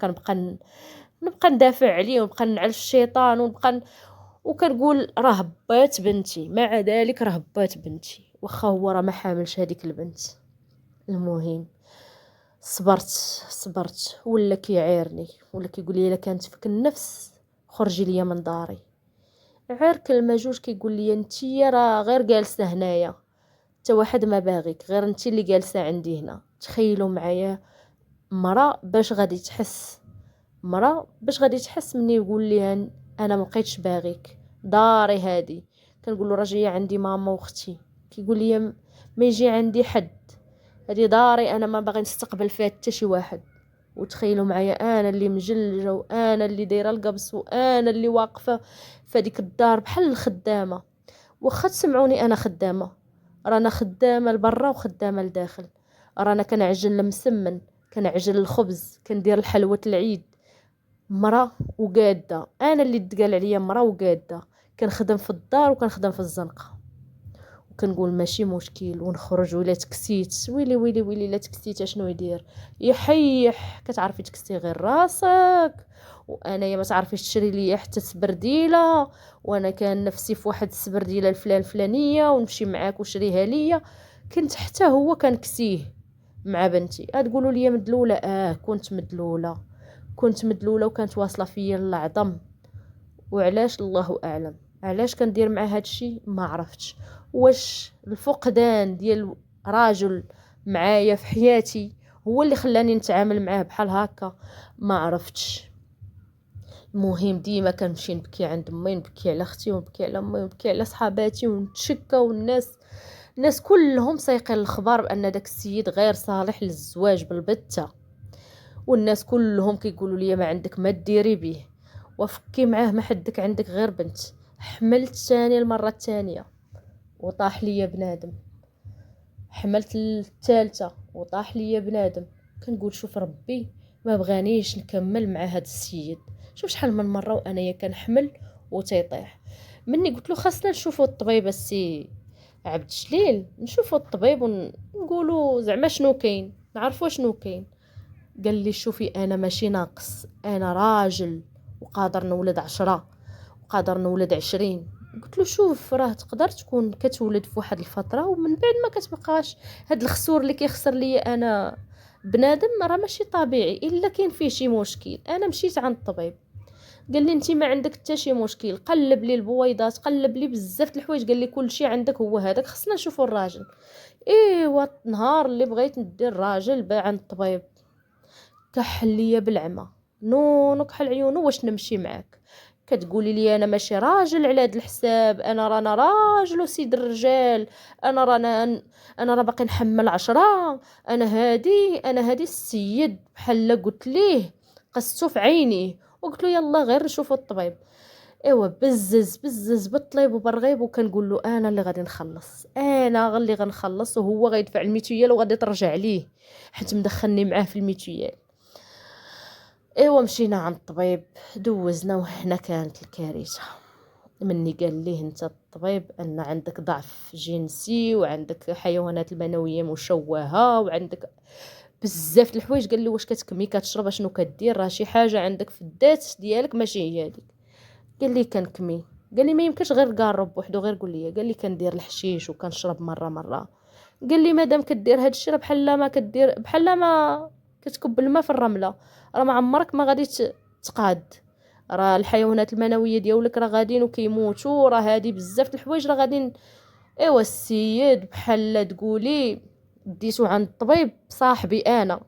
نبقى ندافع عليه ونبقى نعل في الشيطان وكنقول راه بات بنتي، مع ذلك راه بات بنتي واخا هو راه ما حاملش هذيك البنت. المهم صبرت ولا كيعايرني ولا كيقول لي الا كانت فيك النفس خرجي ليا من داري. عير كلمه جوج كيقول لي انتيا راه غير جالسه هنايا، حتى واحد ما باغيك، غير انت اللي جالسه عندي هنا. تخيلوا معايا مرا باش غادي تحس مني يقول لي انا ما بقيتش باغيك، داري هادي. كنقول له راه جايه عندي ماما واختي. كيقول لي ما يجي عندي حد، هذه داري انا ما باغي نستقبل فيها حتى شي واحد. وتخيلوا معايا انا اللي مجلجه وانا اللي دايره القبص وانا اللي واقفه في هذيك الدار بحال الخدامه. واخا تسمعوني انا خدامه، رانا خدامه لبرا وخدامه لداخل. رانا كنعجن المسمن، كنعجن الخبز، كندير الحلوه العيد. مرا وقاده، انا اللي تقال عليا مرا وقاده. كنخدم في الدار وكنخدم في الزنقه. وكنقول ماشي مشكل ونخرج. ولا تكسيت ويلي ويلي ويلي لا تكسيت شنو يدير؟ يحيح. كتعرفي تكسي غير راسك، وانا يا ما تعرفيش تشري لي حتى سبرديله، وانا كان نفسي في واحد السبرديله الفلانيه ونمشي معاك وشريها ليا. كنت حتى هو كنكسيه مع بنتي. تقولوا لي مدلوله؟ كنت مدلوله وكانت واصله فيا العظم. وعلاش؟ الله اعلم. علاش كندير مع هادشي ما عرفتش. واش الفقدان ديال راجل معايا في حياتي هو اللي خلاني نتعامل معاه بحال هكا؟ ما عرفتش. المهم ديما كنمشي نبكي عند امي، نبكي على اختي ونبكي على امي ونبكي على صحاباتي ونتشكى. الناس كلهم سايقين الخبر بان داك السيد غير صالح للزواج بالبتة. والناس كلهم كيقولوا لي ما عندك ما ديري به، وفكي معاه ما حدك، عندك غير بنت. حملت ثاني المره الثانيه وطاح ليا بنادم، حملت الثالثه وطاح ليا بنادم. كنقول شوف ربي ما بغانيش نكمل مع هذا السيد. شوف شحال من مره وانايا كنحمل وتيطيح. مني قلت له خاصنا نشوفوا الطبيب السي عبد الجليل، نشوفوا الطبيب ونقولوا زعما شنو كاين، نعرفوا شنو كاين. قال لي شوفي انا ماشي ناقص، انا راجل وقادر نولد 10 وقادر نولد 20. قلت له شوف راه تقدر تكون كتولد في واحد الفتره ومن بعد ما كتبقاش. هاد الخسور اللي كيخسر ليا انا بنادم راه ماشي طبيعي، الا كاين فيه شي مشكل. انا مشيت عند الطبيب قال لي انت ما عندك حتى شي مشكل، قلب لي البويضات، قلب لي بزاف د الحوايج، قال لي كل شيء عندك هو هذاك، خصنا نشوفوا الراجل. ايوا النهار اللي بغيت ندير راجل با عند الطبيب كحل ليا بالعمى. نو كحل عيونو. واش نمشي معاك؟ كتقولي لي انا ماشي راجل على هذا الحساب؟ انا رانا راجل وسيد الرجال. انا راه باقي نحمل 10. انا هادي السيد بحال قلت ليه قصتو في عينيه وقلت له يلا غير نشوفوا الطبيب. ايوا بزز بالطليب وبالرغيب. وكنقول له انا اللي غادي نخلص، انا اللي غنخلص، وهو غيدفع الميتويال وغادي ترجع ليه حيت مدخلني معاه في الميتويال. ايوا مشينا عند الطبيب دوزنا. وهنا كانت الكارثه. مني قال ليه انت الطبيب ان عندك ضعف جنسي وعندك حيوانات المنويه مشوهه وعندك بزاف د الحوايج. قال لي واش كتكمي كتشرب شنو كدير؟ راه شي حاجه عندك في الذات ديالك ماشي هي هذيك. قال لي كنكمي. قال لي ما يمكنش غير قارب بوحدو، غير قول لي. قال لي كندير الحشيش وكنشرب مره. قال لي مادام كدير هاد الشيء راه بحال ما كتكب الماء في الرمله، راه ما عمرك ما غادي تقاد. راه الحيوانات المنويه ديالك راه غاديين وكيموتوا. راه هادي بزاف د الحوايج راه غاديين. ايوا السيد بحال تقولي ديتو عند الطبيب صاحبي انا،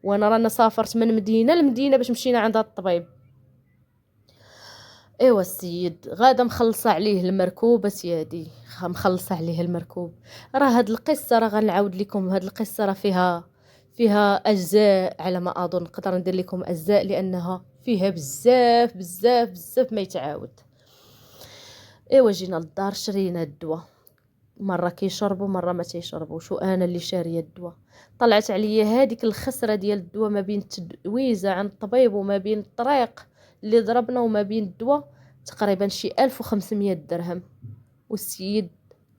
وانا رانا سافرت من مدينه لمدينه باش مشينا عند هاد الطبيب. ايوا السيد غادا مخلصه عليه المركوب سيادي، مخلصه عليه المركوب. راه هاد القصه راه غنعاود لكم. هاد القصه راه فيها اجزاء على ما اظن. نقدر ندير لكم اجزاء لانها فيها بزاف ما يتعاود. ايوا جينا للدار شرينا الدواء، مره كيشربوا مره ما تيشربوش، وانا اللي شاريه الدواء. طلعت عليا هذيك الخسره ديال الدواء ما بين التدويزه عند الطبيب وما بين الطريق اللي ضربنا وما بين الدواء تقريبا شي 1500 درهم. والسيد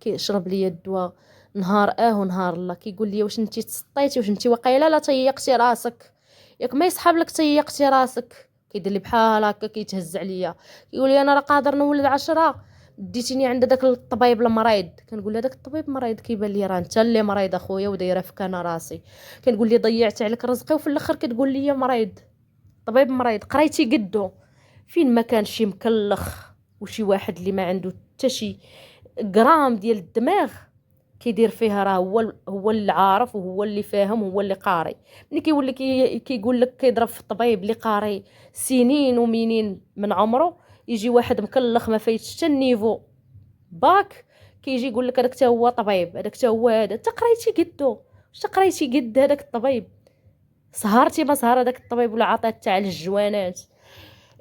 كيشرب ليا الدواء نهار ونهار لا كيقول لي واش انتي تسطيتي، واش انتي واقيلا لا تيقتي راسك، ياك ما يصحاب لك تيقتي راسك. كيدير لي بحال هكا كيتهز عليا، كيقول لي انا راه قادر نولد 10. ديتيني عند داك الطبيب المريض. كنقول له داك الطبيب مريض؟ كيبان لي راه انت اللي مريض اخويا ودايره فيك انا راسي. كنقول لي ضيعت عليك رزقي وفي الاخر كتقول لي مريض. طبيب مريض قرايتي قدو فين ما كان شي مكلخ وشي واحد اللي ما عنده حتى شي غرام ديال الدماغ كيدير فيها، راه هو اللي عارف وهو اللي فاهم وهو اللي قاري. ملي كيولي كيقول لك كيضرب في الطبيب اللي قاري سنين ومنين من عمره، يجي واحد مكلخ ما فايتش حتى النيفو باك كيجي يقول لك هذاك حتى هو طبيب، هذاك حتى هو هذا. انت قريتي قدو؟ واش قريتي قد هذاك الطبيب؟ سهرتي ما سهر هذاك الطبيب ولا عطات تاع الجوانات؟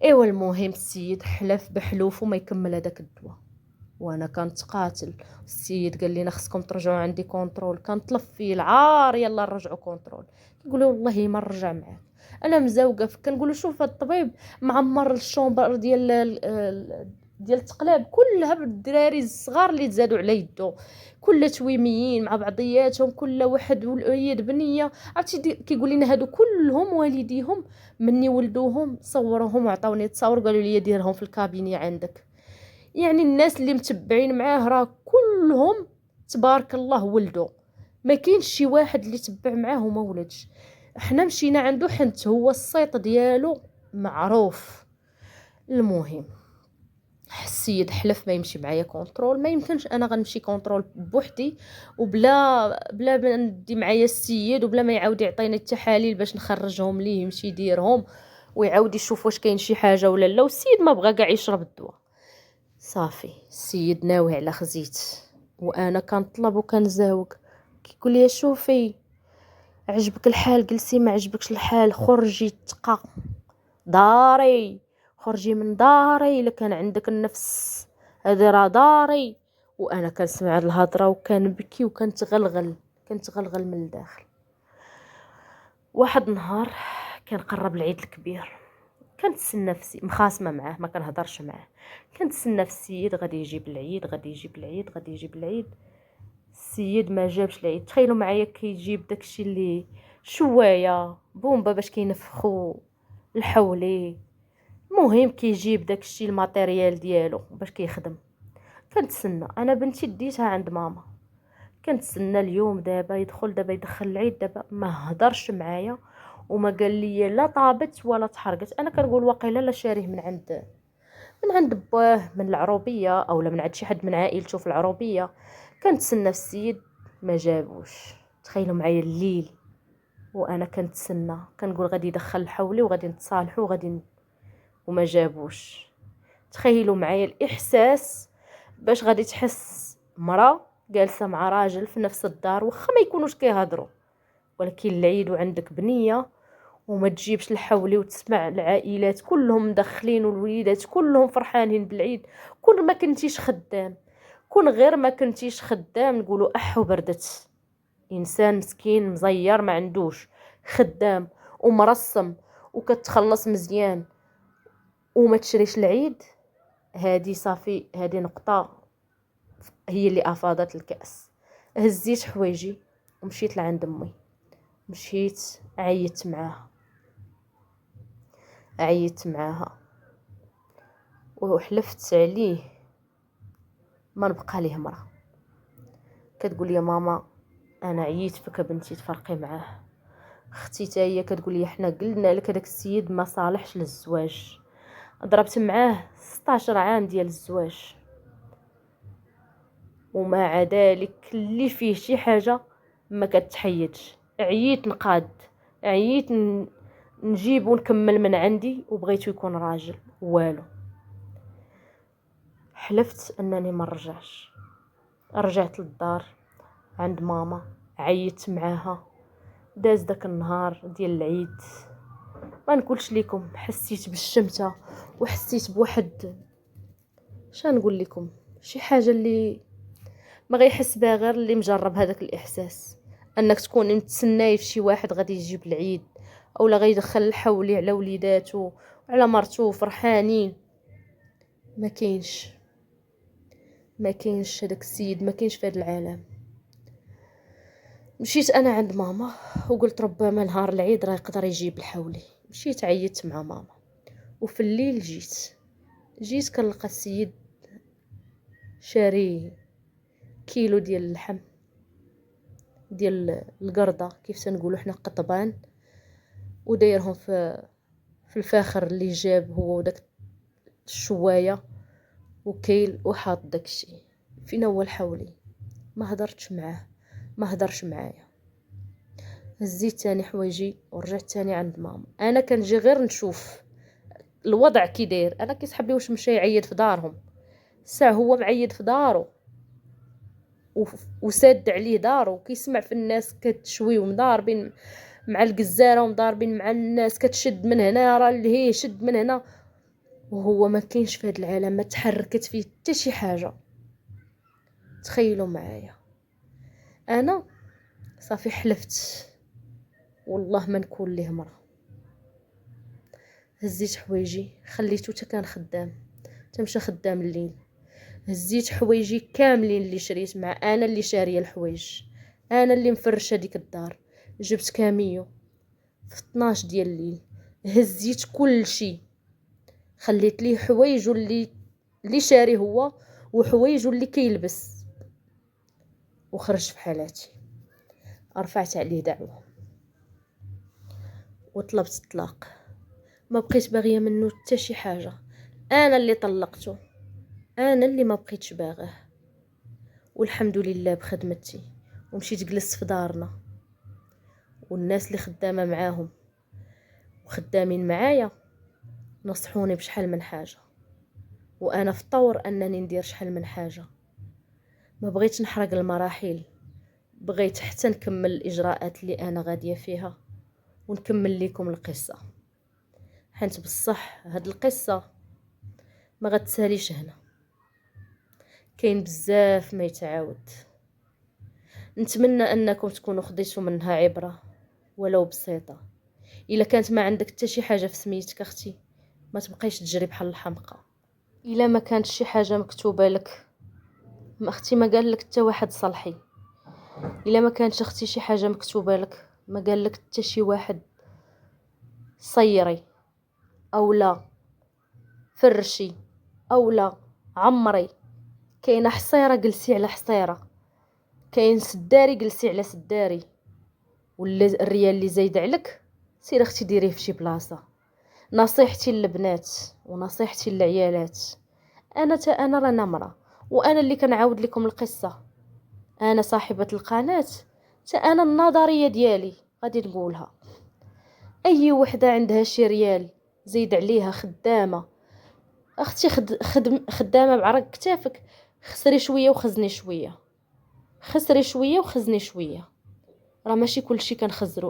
ايوا المهم السيد حلف بحلوف وما يكمل هذاك الدواء، وانا كنت قاتل. السيد قال لنا خصكم ترجعوا عندي كونترول. كنطلب فيه العار يلا نرجعوا كونترول. يقول له والله ما نرجع معاك. انا مزوقه كنقول له شوف هذا الطبيب معمر الشومبر ديال التقلاب كلها بالدراري الصغار اللي تزادوا على يدو، كل تويميين مع بعضياتهم، كل واحد وليد بنيه. عرفتي كيقول لنا هادو كلهم والديهم مني ولدوهم صوروهم وعطاوني تصاور قالوا لي ديرهم في الكابيني عندك. يعني الناس اللي متبعين معاه راه كلهم تبارك الله ولدوا، ما كاينش شي واحد اللي تبع معاه وما ولدش. احنا مشينا عنده حنت هو الصيت ديالو معروف. المهم السيد حلف ما يمشي معايا كونترول. ما يمكنش انا غنمشي كونترول بوحدي وبلا ما ندي معايا السيد وبلا ما يعاود يعطيني التحاليل باش نخرجهم ليه يمشي يديرهم ويعاود يشوف واش كاين شي حاجه ولا لا. والسيد ما بغى كاع يشرب الدواء. صافي السيد ناوي على خزيت وانا كنطلب وكنزاوق. كيقول لي شوفي عجبك الحال جلسي، ما عجبكش الحال خرجي تقى داري، خرجي من داري الا كان عندك النفس، هذا راه داري. وانا كنسمع هاد الهضره وكنبكي كنتغلغل من الداخل. واحد النهار كان قرب العيد الكبير، كنتسنى في مخاصمه معاه ما كنهضرش معاه. كنتسنى في السيد غادي يجيب العيد غادي يجيب العيد غادي يجيب العيد. السيد ما جابش العيد. تخيلوا معايا كيجيب داكشي اللي شوايه بومبا باش كينفخوا الحولي. المهم كيجيب داكشي الماتيريال ديالو باش كيخدم. كنتسنى انا بنتي ديتها عند ماما، كنتسنى اليوم دابا يدخل، دابا يدخل العيد. دابا ما هضرش معايا وما قال لي لا طابت ولا تحرقت. انا كنقول واقيلا لا شاريه من عند باه من العروبيه اولا من عند شي حد من عائلته في العروبيه. كنتسنى في السيد ما جابوش. تخيلوا معايا الليل وانا كنتسنى كنقول غادي يدخل الحولي وغادي نتصالحوا وما جابوش. تخيلوا معايا الاحساس باش غادي تحس مرا جالسه مع راجل في نفس الدار واخا ما يكونوش كيهضروا، ولكن العيد وعندك بنيه وما تجيبش الحولي وتسمع العائلات كلهم مدخلين والوليدات كلهم فرحانين بالعيد. كون ما كنتيش خدام، كون غير ما كنتيش خدام نقولوا احو بردت. انسان مسكين مزير ما عندوش خدام ومرسم وكتخلص مزيان وما تشريش العيد، هادي صافي هادي نقطة هي اللي افاضت الكأس. هزيت حوايجي ومشيت لعند امي. مشيت عيطت معاها وحلفت عليه ما نبقى ليه مرة. كتقول لي ماما انا عييت فيك بنتي تفرقي معاه. اختي تا هي كتقول لي حنا قلنا لك هذاك السيد ما صالحش للزواج، ضربت معاه 16 عام ديال الزواج ومع ذلك اللي فيه شي حاجه ما كتحيدش. عييت نقاد، عييت نجيب ونكمل من عندي وبغيتو يكون راجل والو. حلفت انني ما نرجعش. رجعت للدار عند ماما عيطت معاها. داز داك النهار ديال العيد ما نقولش لكم حسيت بالشمته وحسيت بواحد نقول لكم شي حاجه اللي ما غيحس بها غير اللي مجرب هذاك الاحساس، انك تكون متسناي في شي واحد غادي يجيب العيد اولا غيدخل الحولي على وليداتو وعلى مرتو فرحانين. ما كاينش هذاك السيد، ما كاينش في هذا العالم. مشيت انا عند ماما وقلت ربما نهار العيد راه يقدر يجيب الحولي. مشيت عيطت مع ماما، وفي الليل جيت كنلقى السيد شاري كيلو ديال اللحم ديال القردة كيف تنقولوا حنا قطبان، ودايرهم في الفاخر اللي جاب هو وداك الشوايه وكيل وحاط داكشي. فين هو الحولي؟ ما هضرتش معاه، ما هضرش معايا. هزيت تاني حوايجي ورجعت تاني عند ماما. انا كنجي غير نشوف الوضع كي داير. انا كيسحب لي واش مشى يعيد في دارهم، ساعه هو معيد في دارو وساد عليه دارو، كيسمع في الناس كتشوي ومضاربين مع الجزاره ومضاربين مع الناس، كتشد من هنا راه اللي هي شد من هنا، وهو ما كاينش في هذا العالم، ما تحركت فيه حتى شي حاجه. تخيلوا معايا، انا صافي حلفت والله ما نكون ليه مرة. هزيت حوايجي خليته تا كان خدام، تمشى خدام الليل. هزيت حوايجي كاملين اللي شريت، مع انا اللي شاريه الحوايج، انا اللي مفرشه ديك الدار. جبت كاميو في 12 ديال الليل، هزيت كل شيء، خليت ليه حوايجو اللي شاري هو وحوايجو اللي كيلبس، وخرجت في حالاتي. رفعت عليه دعوه وطلبت الطلاق. ما بقيت باغيه منه حتى شي حاجه، انا اللي طلقته، انا اللي ما بقيتش باغاه. والحمد لله بخدمتي، ومشيت جلست في دارنا، والناس اللي خدامه معاهم وخدامين معايا نصحوني بشحال من حاجه، وانا في طور انني ندير شحال من حاجه. ما بغيتش نحرق المراحل، بغيت حتى نكمل الاجراءات اللي انا غاديه فيها ونكمل لكم القصه. حنت بصح هاد القصه ما غتساليش هنا، كاين بزاف ما يتعاود. نتمنى انكم تكونوا خديتوا منها عبره ولو بسيطه. الا كانت ما عندك حتى شي حاجه في سميتك اختي، ما تبقيش تجري بحال الحمقى. الا ما كانت شي حاجه مكتوبه لك، ما اختي ما قال لك حتى واحد صلحي. الا ما كانتش اختي شي حاجه مكتوبه لك، ما قال لك حتى شي واحد صيري او لا فرشي او لا عمري. كاينه حصيره جلسي على حصيره، كاين سداري جلسي على سداري، ولا الريال اللي زايد عليك سير اختي ديريه في شي بلاصه. نصيحتي للبنات ونصيحتي للعيالات، انا رانا مرا، وانا اللي كنعاود لكم القصه، انا صاحبه القناه، انا النظريه ديالي غادي نقولها. اي وحده عندها شي ريال زيد عليها خدامه اختي، خدامه بعرق كتافك، خسري شويه وخزني شويه، خسري شويه وخزني شويه. راه ماشي كلشي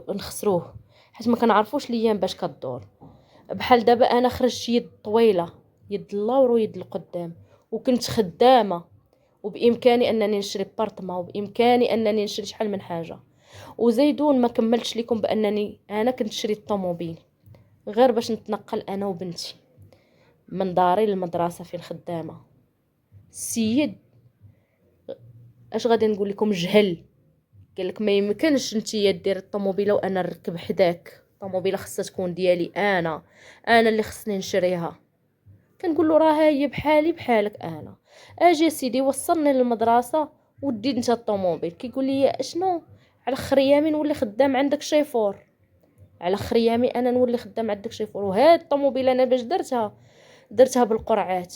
نخسروه، حيت ما كنعرفوش الايام باش كدور. بحال دابا انا خرجت يد طويله، يد اللور ويد القدام، وكنت خدامه، وبامكاني انني نشري بارطما، وبامكاني انني نشري شحال من حاجه. وزيدون ما كملتش لكم بانني انا كنت شريت الطوموبيل غير باش نتنقل انا وبنتي من داري للمدرسه فين خدامه. السيد اش غادي نقول لكم، جهل، قال لك ما يمكنش نتيا دير الطوموبيله وانا نركب حداك، الطوموبيله خصها تكون ديالي انا اللي خصني نشريها. كنقول له راه هي بحالي بحالك، انا اجي سيدي وصلني للمدرسه ودي انت الطوموبيل. كيقول لي اشنو، على خريامي نولي خدام عندك شيفور، على خريامي انا نولي خدام عندك شيفور. وهاد الطوموبيل انا باش درتها بالقرعات،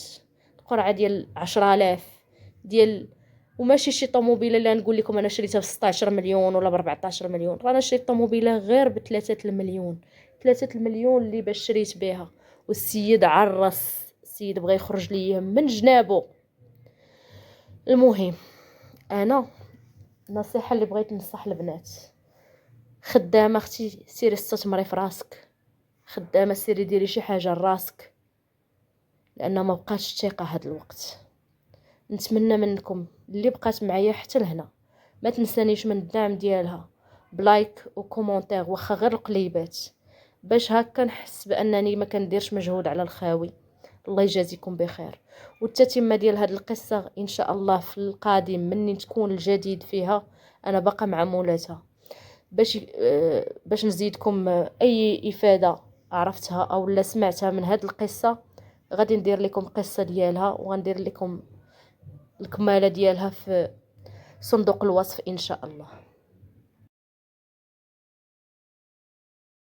القرعه ديال 10,000 ديال، وماشي شي طوموبيله اللي نقول لكم انا شريتها ب 16 مليون ولا ب 14 مليون. رانا شريت طوموبيله غير ب 3 المليون، 3 المليون اللي باش شريت بها. والسيد عرس، السيد بغى يخرج ليا من جنابه. المهم انا النصيحه اللي بغيت ننصح البنات، خدامه اختي سيري استثمري في راسك، خدامه سيري ديري شي حاجه لراسك، لان ما بقاش الثقه هاد الوقت. نتمنى منكم اللي بقات معايا حتى لهنا ما تنسانيش من الدعم ديالها بلايك وكومونتير، واخا غير القليبات، باش هكا نحس بانني ما كنديرش مجهود على الخاوي. الله يجازيكم بخير. والتتمه ديال هاد القصه ان شاء الله في القادم مني تكون الجديد فيها، انا باقا مع مولاتها. باش نزيدكم اي افاده عرفتها او لا سمعتها من هاد القصه، غادي ندير لكم قصه ديالها، وغندير لكم الكماله ديالها في صندوق الوصف ان شاء الله.